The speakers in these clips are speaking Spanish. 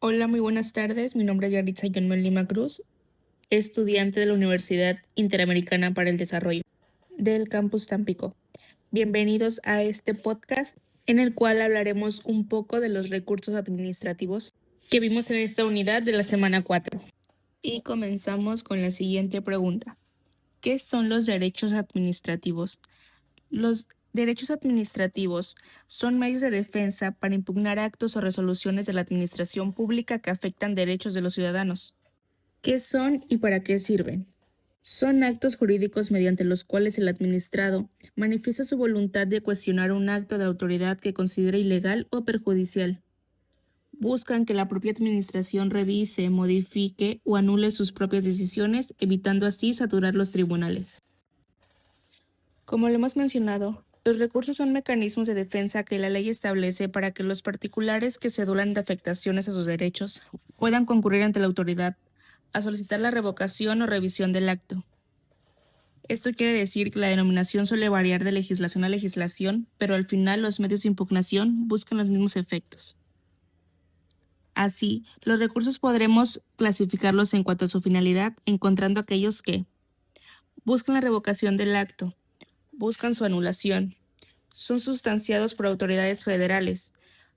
Hola, muy buenas tardes. Mi nombre es Yaritza Yonmel Lima Cruz, estudiante de la Universidad Interamericana para el Desarrollo del Campus Tampico. Bienvenidos a este podcast en el cual hablaremos un poco de los recursos administrativos que vimos en esta unidad de la semana 4. Y comenzamos con la siguiente pregunta. ¿Qué son los derechos administrativos? Los derechos administrativos son medios de defensa para impugnar actos o resoluciones de la administración pública que afectan derechos de los ciudadanos. ¿Qué son y para qué sirven? Son actos jurídicos mediante los cuales el administrado manifiesta su voluntad de cuestionar un acto de autoridad que considere ilegal o perjudicial. Buscan que la propia administración revise, modifique o anule sus propias decisiones, evitando así saturar los tribunales. Como lo hemos mencionado, los recursos son mecanismos de defensa que la ley establece para que los particulares que se adulan de afectaciones a sus derechos puedan concurrir ante la autoridad a solicitar la revocación o revisión del acto. Esto quiere decir que la denominación suele variar de legislación a legislación, pero al final los medios de impugnación buscan los mismos efectos. Así, los recursos podremos clasificarlos en cuanto a su finalidad, encontrando aquellos que buscan la revocación del acto, buscan su anulación, son sustanciados por autoridades federales,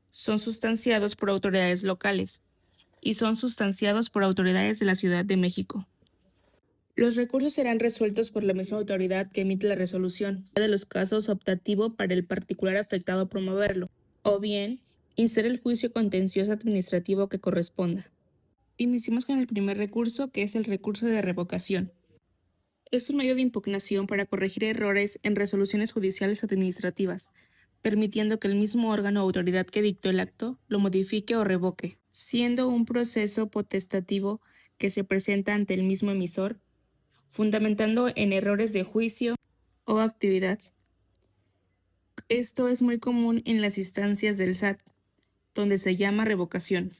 son sustanciados por autoridades locales y son sustanciados por autoridades de la Ciudad de México. Los recursos serán resueltos por la misma autoridad que emite la resolución, de los casos optativo para el particular afectado a promoverlo, o bien instar el juicio contencioso administrativo que corresponda. Iniciemos con el primer recurso, que es el recurso de revocación. Es un medio de impugnación para corregir errores en resoluciones judiciales o administrativas, permitiendo que el mismo órgano o autoridad que dictó el acto lo modifique o revoque, siendo un proceso potestativo que se presenta ante el mismo emisor, fundamentando en errores de juicio o actividad. Esto es muy común en las instancias del SAT, donde se llama revocación,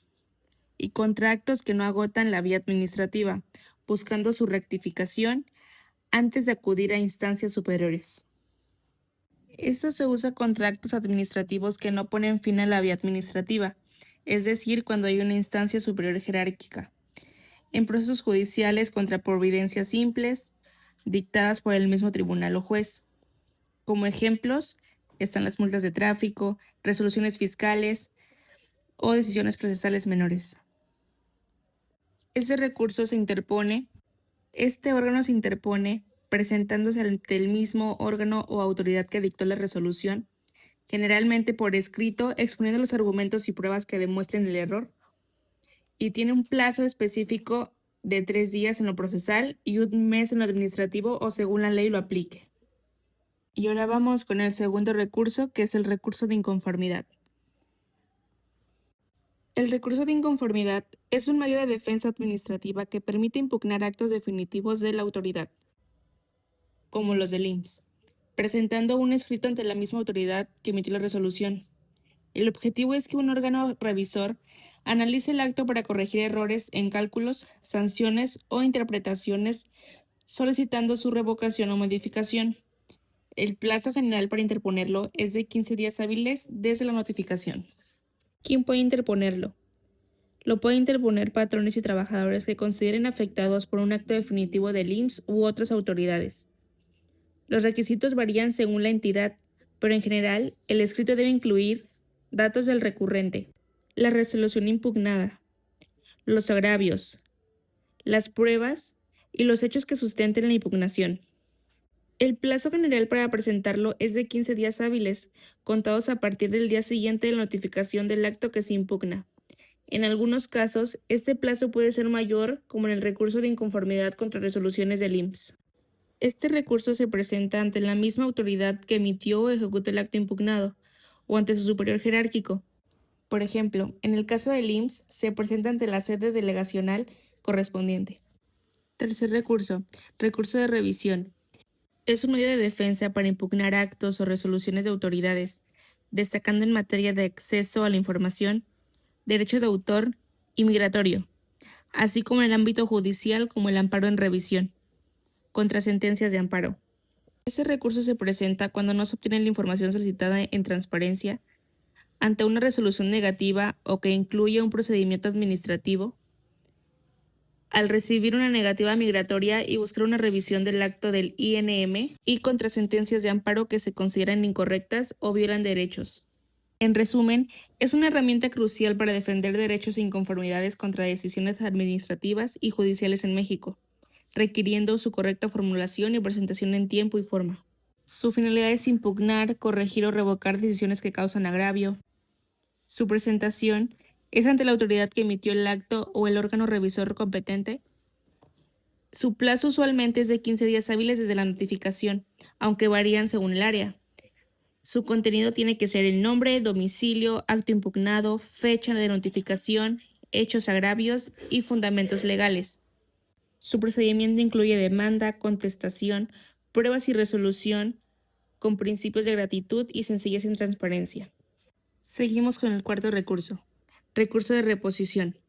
y contra actos que no agotan la vía administrativa, buscando su rectificación antes de acudir a instancias superiores. Esto se usa contra actos administrativos que no ponen fin a la vía administrativa, es decir, cuando hay una instancia superior jerárquica. En procesos judiciales contra providencias simples, dictadas por el mismo tribunal o juez. Como ejemplos están las multas de tráfico, resoluciones fiscales o decisiones procesales menores. Este órgano se interpone presentándose ante el mismo órgano o autoridad que dictó la resolución, generalmente por escrito, exponiendo los argumentos y pruebas que demuestren el error, y tiene un plazo específico de 3 días en lo procesal y 1 mes en lo administrativo o según la ley lo aplique. Y ahora vamos con el segundo recurso, que es el recurso de inconformidad. El recurso de inconformidad es un medio de defensa administrativa que permite impugnar actos definitivos de la autoridad, como los del IMSS, presentando un escrito ante la misma autoridad que emitió la resolución. El objetivo es que un órgano revisor analice el acto para corregir errores en cálculos, sanciones o interpretaciones, solicitando su revocación o modificación. El plazo general para interponerlo es de 15 días hábiles desde la notificación. ¿Quién puede interponerlo? Lo pueden interponer patrones y trabajadores que consideren afectados por un acto definitivo del IMSS u otras autoridades. Los requisitos varían según la entidad, pero en general el escrito debe incluir datos del recurrente, la resolución impugnada, los agravios, las pruebas y los hechos que sustenten la impugnación. El plazo general para presentarlo es de 15 días hábiles, contados a partir del día siguiente de la notificación del acto que se impugna. En algunos casos, este plazo puede ser mayor, como en el recurso de inconformidad contra resoluciones del IMSS. Este recurso se presenta ante la misma autoridad que emitió o ejecutó el acto impugnado, o ante su superior jerárquico. Por ejemplo, en el caso del IMSS, se presenta ante la sede delegacional correspondiente. Tercer recurso, recurso de revisión. Es un medio de defensa para impugnar actos o resoluciones de autoridades, destacando en materia de acceso a la información, derecho de autor y migratorio, así como en el ámbito judicial como el amparo en revisión, contra sentencias de amparo. Este recurso se presenta cuando no se obtiene la información solicitada en transparencia, ante una resolución negativa o que incluye un procedimiento administrativo, al recibir una negativa migratoria y buscar una revisión del acto del INM y contra sentencias de amparo que se consideran incorrectas o violan derechos. En resumen, es una herramienta crucial para defender derechos e inconformidades contra decisiones administrativas y judiciales en México, requiriendo su correcta formulación y presentación en tiempo y forma. Su finalidad es impugnar, corregir o revocar decisiones que causan agravio. Su presentación es ante la autoridad que emitió el acto o el órgano revisor competente. Su plazo usualmente es de 15 días hábiles desde la notificación, aunque varían según el área. Su contenido tiene que ser el nombre, domicilio, acto impugnado, fecha de notificación, hechos agravios y fundamentos legales. Su procedimiento incluye demanda, contestación, pruebas y resolución, con principios de gratitud y sencillez en transparencia. Seguimos con el cuarto recurso. Recurso de reposición.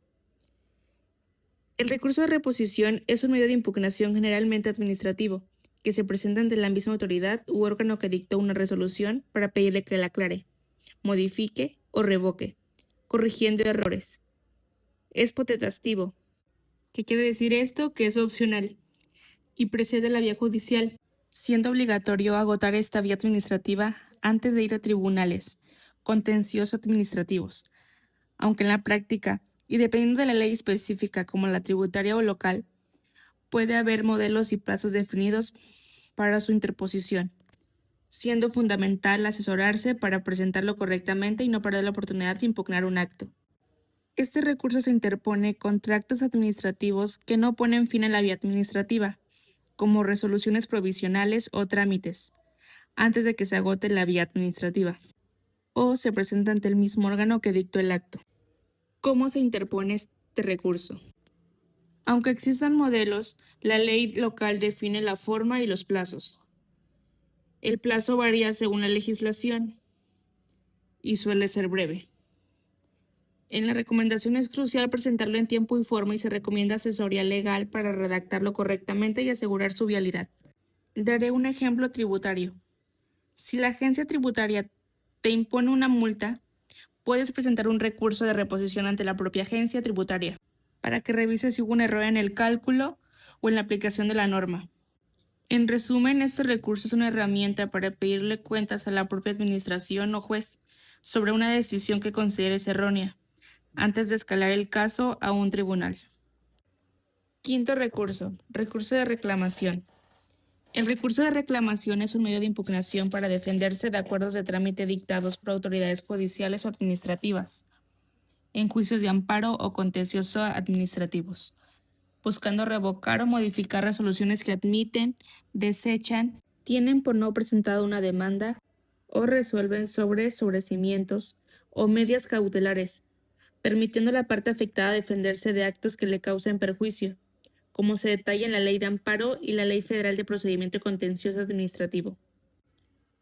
El recurso de reposición es un medio de impugnación generalmente administrativo, que se presenta ante la misma autoridad u órgano que dictó una resolución para pedirle que la aclare, modifique o revoque, corrigiendo errores. Es potestativo. ¿Qué quiere decir esto? Que es opcional y precede la vía judicial, siendo obligatorio agotar esta vía administrativa antes de ir a tribunales contenciosos administrativos, aunque en la práctica, y dependiendo de la ley específica como la tributaria o local, puede haber modelos y plazos definidos para su interposición, siendo fundamental asesorarse para presentarlo correctamente y no perder la oportunidad de impugnar un acto. Este recurso se interpone contra actos administrativos que no ponen fin a la vía administrativa, como resoluciones provisionales o trámites, antes de que se agote la vía administrativa, o se presenta ante el mismo órgano que dictó el acto. ¿Cómo se interpone este recurso? Aunque existan modelos, la ley local define la forma y los plazos. El plazo varía según la legislación y suele ser breve. En la recomendación es crucial presentarlo en tiempo y forma y se recomienda asesoría legal para redactarlo correctamente y asegurar su vialidad. Daré un ejemplo tributario. Si la agencia tributaria te impone una multa, puedes presentar un recurso de reposición ante la propia agencia tributaria para que revise si hubo un error en el cálculo o en la aplicación de la norma. En resumen, este recurso es una herramienta para pedirle cuentas a la propia administración o juez sobre una decisión que consideres errónea, antes de escalar el caso a un tribunal. Quinto recurso, recurso de reclamación. El recurso de reclamación es un medio de impugnación para defenderse de acuerdos de trámite dictados por autoridades judiciales o administrativas, en juicios de amparo o contencioso administrativos, buscando revocar o modificar resoluciones que admiten, desechan, tienen por no presentado una demanda o resuelven sobre sobrecimientos o medidas cautelares, permitiendo a la parte afectada defenderse de actos que le causen perjuicio, como se detalla en la Ley de Amparo y la Ley Federal de Procedimiento Contencioso Administrativo.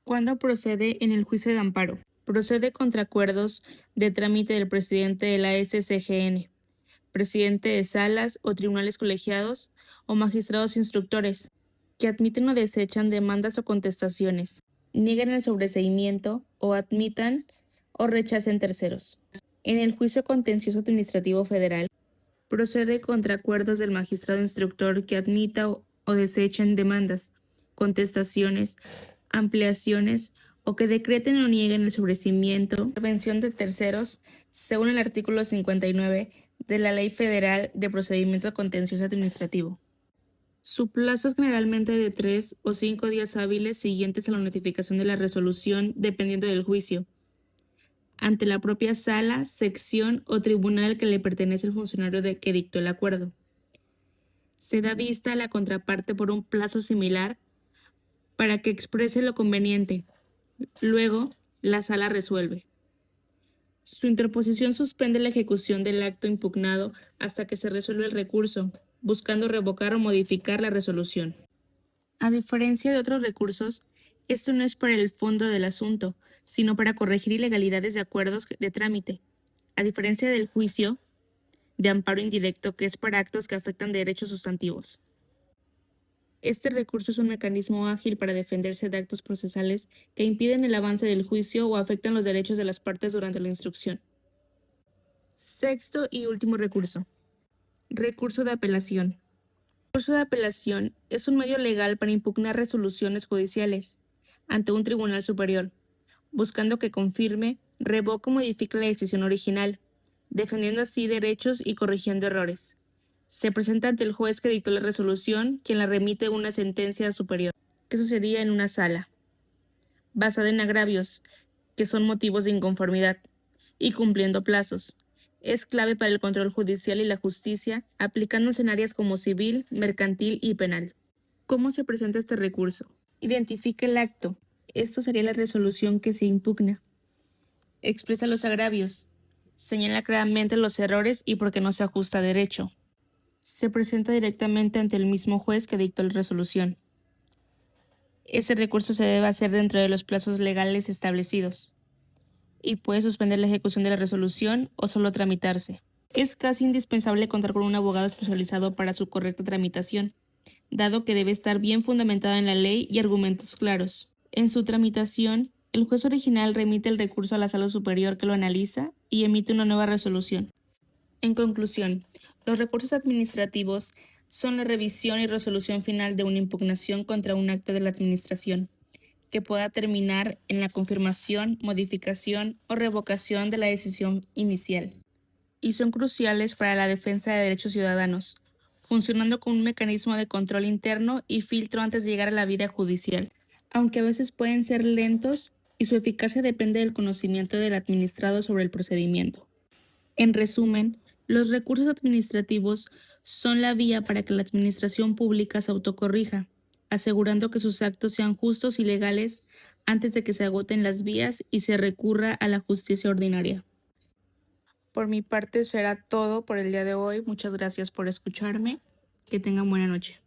¿Cuándo procede en el juicio de amparo? Procede contra acuerdos de trámite del presidente de la SCGN, presidente de salas o tribunales colegiados o magistrados instructores, que admiten o desechan demandas o contestaciones, niegan el sobreseimiento o admitan o rechacen terceros. En el juicio contencioso administrativo federal, procede contra acuerdos del magistrado instructor que admita o desechen demandas, contestaciones, ampliaciones o que decreten o nieguen el sobreseimiento, intervención de terceros, según el artículo 59 de la Ley Federal de Procedimiento Contencioso Administrativo. Su plazo es generalmente de 3 o 5 días hábiles siguientes a la notificación de la resolución, dependiendo del juicio, ante la propia sala, sección o tribunal al que le pertenece el funcionario que dictó el acuerdo. Se da vista a la contraparte por un plazo similar para que exprese lo conveniente. Luego, la sala resuelve. Su interposición suspende la ejecución del acto impugnado hasta que se resuelve el recurso, buscando revocar o modificar la resolución. A diferencia de otros recursos, esto no es para el fondo del asunto, sino para corregir ilegalidades de acuerdos de trámite, a diferencia del juicio de amparo indirecto, que es para actos que afectan derechos sustantivos. Este recurso es un mecanismo ágil para defenderse de actos procesales que impiden el avance del juicio o afectan los derechos de las partes durante la instrucción. Sexto y último recurso. Recurso de apelación. El recurso de apelación es un medio legal para impugnar resoluciones judiciales ante un tribunal superior, buscando que confirme, revoque o modifique la decisión original, defendiendo así derechos y corrigiendo errores. Se presenta ante el juez que dictó la resolución, quien la remite a una sentencia superior, que sucedería en una sala, basada en agravios, que son motivos de inconformidad, y cumpliendo plazos. Es clave para el control judicial y la justicia, aplicándose en áreas como civil, mercantil y penal. ¿Cómo se presenta este recurso? Identifica el acto. Esto sería la resolución que se impugna. Expresa los agravios. Señala claramente los errores y por qué no se ajusta a derecho. Se presenta directamente ante el mismo juez que dictó la resolución. Ese recurso se debe hacer dentro de los plazos legales establecidos y puede suspender la ejecución de la resolución o solo tramitarse. Es casi indispensable contar con un abogado especializado para su correcta tramitación, dado que debe estar bien fundamentado en la ley y argumentos claros. En su tramitación, el juez original remite el recurso a la sala superior que lo analiza y emite una nueva resolución. En conclusión, los recursos administrativos son la revisión y resolución final de una impugnación contra un acto de la administración, que pueda terminar en la confirmación, modificación o revocación de la decisión inicial, y son cruciales para la defensa de derechos ciudadanos, funcionando como un mecanismo de control interno y filtro antes de llegar a la vida judicial, aunque a veces pueden ser lentos y su eficacia depende del conocimiento del administrado sobre el procedimiento. En resumen, los recursos administrativos son la vía para que la administración pública se autocorrija, asegurando que sus actos sean justos y legales antes de que se agoten las vías y se recurra a la justicia ordinaria. Por mi parte será todo por el día de hoy. Muchas gracias por escucharme. Que tengan buena noche.